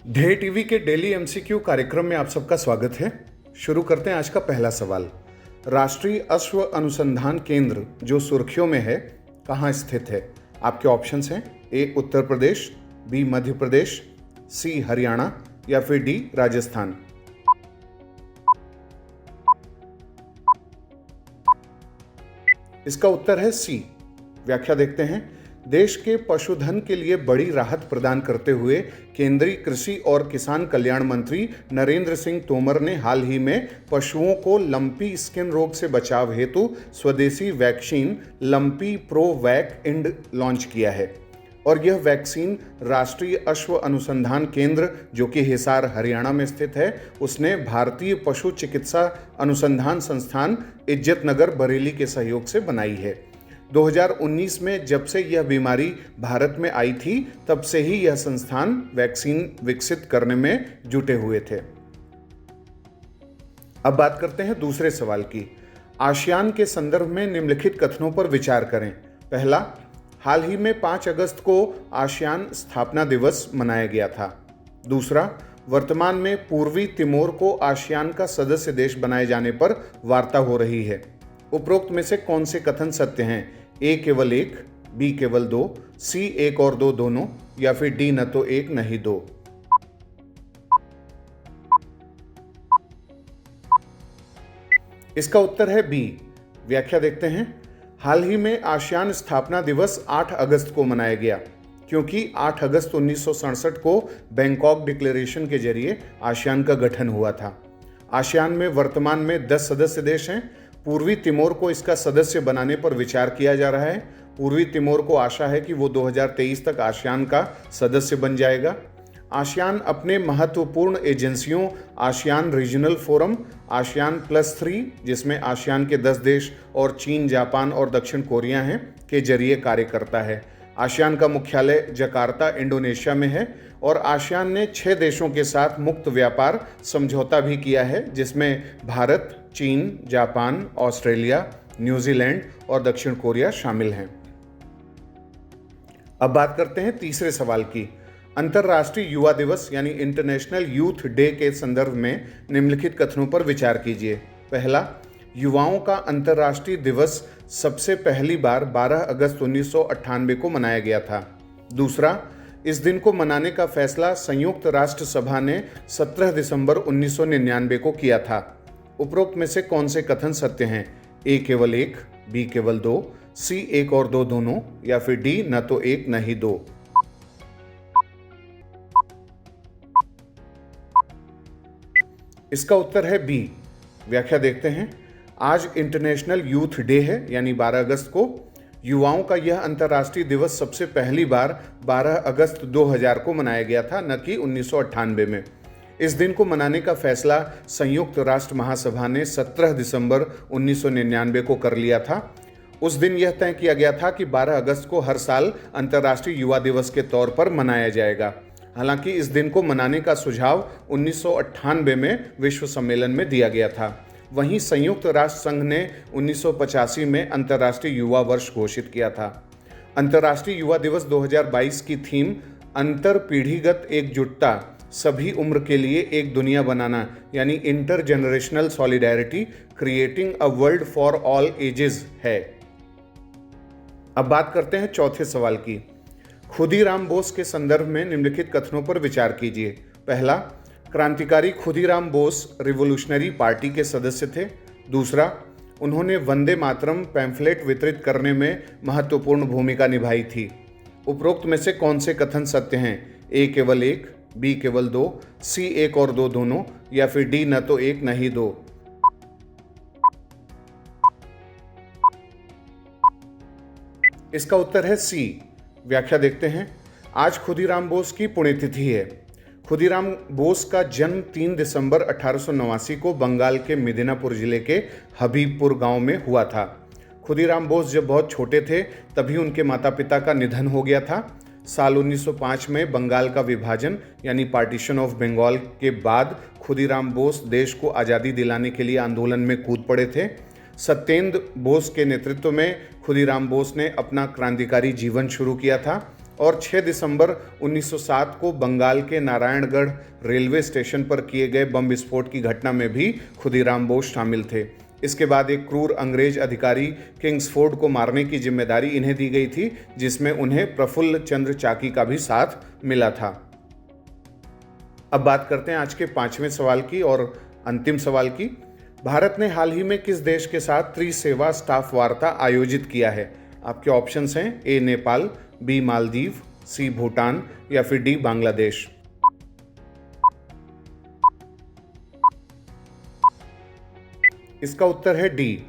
ध्येय टीवी के daily MCQ कार्यक्रम में आप सबका स्वागत है। शुरू करते हैं आज का पहला सवाल। राष्ट्रीय अश्व अनुसंधान केंद्र जो सुर्खियों में है, कहाँ स्थित है? आपके ऑप्शंस हैं ए उत्तर प्रदेश, बी मध्य प्रदेश, सी हरियाणा या फिर डी राजस्थान। इसका उत्तर है सी। व्याख्या देखते हैं। देश के पशुधन के लिए बड़ी राहत प्रदान करते हुए केंद्रीय कृषि और किसान कल्याण मंत्री नरेंद्र सिंह तोमर ने हाल ही में पशुओं को लंपी स्किन रोग से बचाव हेतु स्वदेशी vaccine Lumpi ProVacInd launch किया है और यह वैक्सीन राष्ट्रीय अश्व अनुसंधान केंद्र जो कि हिसार हरियाणा में स्थित है, उसने भारतीय पशु चिकित्सा अनुसंधान संस्थान इज्जतनगर बरेली के सहयोग से बनाई है। 2019 में जब से यह बीमारी भारत में आई थी, तब से ही यह संस्थान वैक्सीन विकसित करने में जुटे हुए थे। अब बात करते हैं दूसरे सवाल की। आसियान के संदर्भ में निम्नलिखित कथनों पर विचार करें। पहला, हाल ही में 5 अगस्त को आसियान स्थापना दिवस मनाया गया था। दूसरा, वर्तमान में पूर्वी तिमोर को आसियान का सदस्य देश बनाए जाने पर वार्ता हो रही है। उपरोक्त में से कौन से कथन सत्य हैं? ए केवल एक, बी केवल दो, सी एक और दो दोनों या फिर डी न तो एक नहीं दो। इसका उत्तर है बी। व्याख्या देखते हैं। हाल ही में आसियान स्थापना दिवस 8 अगस्त को मनाया गया क्योंकि 8 अगस्त 1967 को बैंकॉक डिक्लेरेशन के जरिए आसियान का गठन हुआ था। आसियान में वर्तमान में 10 सदस्य देश हैं। पूर्वी तिमोर को इसका सदस्य बनाने पर विचार किया जा रहा है। पूर्वी तिमोर को आशा है कि वो 2023 तक आसियान का सदस्य बन जाएगा। आसियान अपने महत्वपूर्ण एजेंसियों आसियान रीजनल फोरम, आसियान +3 जिसमें आसियान के 10 देश और चीन, जापान और दक्षिण कोरिया हैं, के जरिए कार्य करता है। आसियान का मुख्यालय जकार्ता, इंडोनेशिया में है और आसियान ने 6 देशों के साथ मुक्त व्यापार समझौता भी किया है, जिसमें भारत, चीन, जापान, ऑस्ट्रेलिया, न्यूजीलैंड और दक्षिण कोरिया शामिल हैं। अब बात करते हैं तीसरे सवाल की। अंतर्राष्ट्रीय युवा दिवस यानी इंटरनेशनल यूथ डे के संदर्भ में निम्नलिखित कथनों पर विचार कीजिए। पहला, युवाओं का अंतर्राष्ट्रीय दिवस सबसे पहली बार 12 अगस्त 1998 को मनाया गया था। दूसरा, इस दिन को मनाने का फैसला संयुक्त राष्ट्र सभा ने 17 दिसंबर 1999 को किया था। उपरोक्त में से कौन से कथन सत्य हैं? ए केवल एक, बी केवल दो, सी एक और दो दोनों या फिर डी न तो एक न ही दो। इसका उत्तर है बी। व्याख्या देखते हैं। आज इंटरनेशनल यूथ डे है यानी 12 अगस्त को। युवाओं का यह अंतर्राष्ट्रीय दिवस सबसे पहली बार 12 अगस्त 2000 को मनाया गया था, न कि 1998 में। इस दिन को मनाने का फैसला संयुक्त राष्ट्र महासभा ने 17 दिसंबर 1999 को कर लिया था। उस दिन यह तय किया गया था कि 12 अगस्त को हर साल अंतर्राष्ट्रीय युवा दिवस के तौर पर मनाया जाएगा। हालांकि इस दिन को मनाने का सुझाव 1998 में विश्व सम्मेलन में दिया गया था। वहीं संयुक्त राष्ट्र संघ ने 1985 में अंतर्राष्ट्रीय युवा वर्ष घोषित किया था। अंतर्राष्ट्रीय युवा दिवस 2022 की थीम अंतर पीढ़ीगत एकजुटता, सभी उम्र के लिए एक दुनिया बनाना यानी inter generational solidarity creating a world for all ages है। अब बात करते हैं चौथे सवाल की। खुदीराम बोस के संदर्भ में निम्नलिखित कथनों पर विचार कीजिए। पहला, क्रांतिकारी खुदीराम बोस रिवोल्यूशनरी पार्टी के सदस्य थे। दूसरा, उन्होंने वंदे मातरम पैम्फलेट वितरित करने में महत्वपूर्ण भूमिका निभाई थी। उपरोक्त में से कौन से कथन सत्य हैं? ए केवल एक, बी केवल दो, सी एक और दो दोनों या फिर डी न तो एक न ही दो। इसका उत्तर है सी। व्याख्या देखते हैं। आज खुदीराम बोस की पुण्यतिथि है। खुदीराम बोस का जन्म 3 दिसंबर 1889 को बंगाल के मिदनापुर जिले के हबीबपुर गांव में हुआ था। खुदीराम बोस जब बहुत छोटे थे तभी उनके माता पिता का निधन हो गया था। साल 1905 में बंगाल का विभाजन यानी पार्टीशन ऑफ बंगाल के बाद खुदीराम बोस देश को आज़ादी दिलाने के लिए आंदोलन में कूद पड़े थे। सत्येंद्र बोस के नेतृत्व में खुदीराम बोस ने अपना क्रांतिकारी जीवन शुरू किया था और 6 दिसंबर 1907 को बंगाल के नारायणगढ़ रेलवे स्टेशन पर किए गए बम विस्फोट की घटना में भी खुदीराम बोस शामिल थे। इसके बाद एक क्रूर अंग्रेज अधिकारी किंग्सफोर्ड को मारने की जिम्मेदारी इन्हें दी गई थी, जिसमें उन्हें प्रफुल्ल चंद्र चाकी का भी साथ मिला था। अब बात करते हैं आज के 5वें सवाल की और अंतिम सवाल की। भारत ने हाल ही में किस देश के साथ त्रिसेवा स्टाफ वार्ता आयोजित किया है? आपके ऑप्शंस हैं ए नेपाल, बी मालदीव, सी भूटान या फिर डी बांग्लादेश। इसका उत्तर है डी।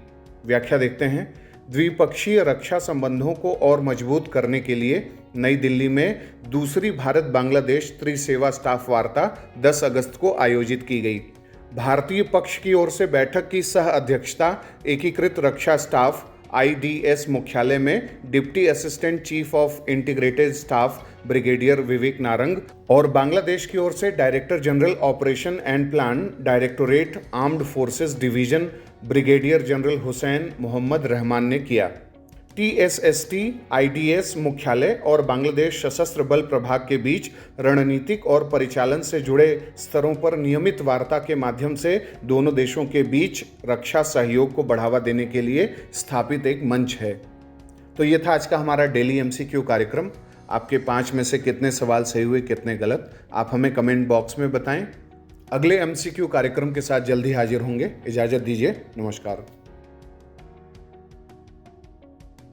व्याख्या देखते हैं। द्विपक्षीय रक्षा संबंधों को और मजबूत करने के लिए नई दिल्ली में दूसरी भारत बांग्लादेश त्रिसेवा स्टाफ वार्ता 10 अगस्त को आयोजित की गई। भारतीय पक्ष की ओर से बैठक की सह अध्यक्षता एकीकृत रक्षा स्टाफ IDS मुख्यालय में deputy assistant chief of integrated staff brigadier Vivek Narang और बांग्लादेश की ओर से director general operation and plan directorate armed forces division brigadier general Hussain Mohammad Rahman ने किया। TSST IDS मुख्यालय और बांग्लादेश सशस्त्र बल प्रभाग के बीच रणनीतिक और परिचालन से जुड़े स्तरों पर नियमित वार्ता के माध्यम से दोनों देशों के बीच रक्षा सहयोग को बढ़ावा देने के लिए स्थापित एक मंच है। तो ये था आज का हमारा डेली MCQ कार्यक्रम। आपके 5 में से कितने सवाल सही हुए, कितने गलत, आप हमें कमेंट बॉक्स में बताएं। अगले MCQ कार्यक्रम के साथ जल्दी हाजिर होंगे। इजाज़त दीजिए। नमस्कार।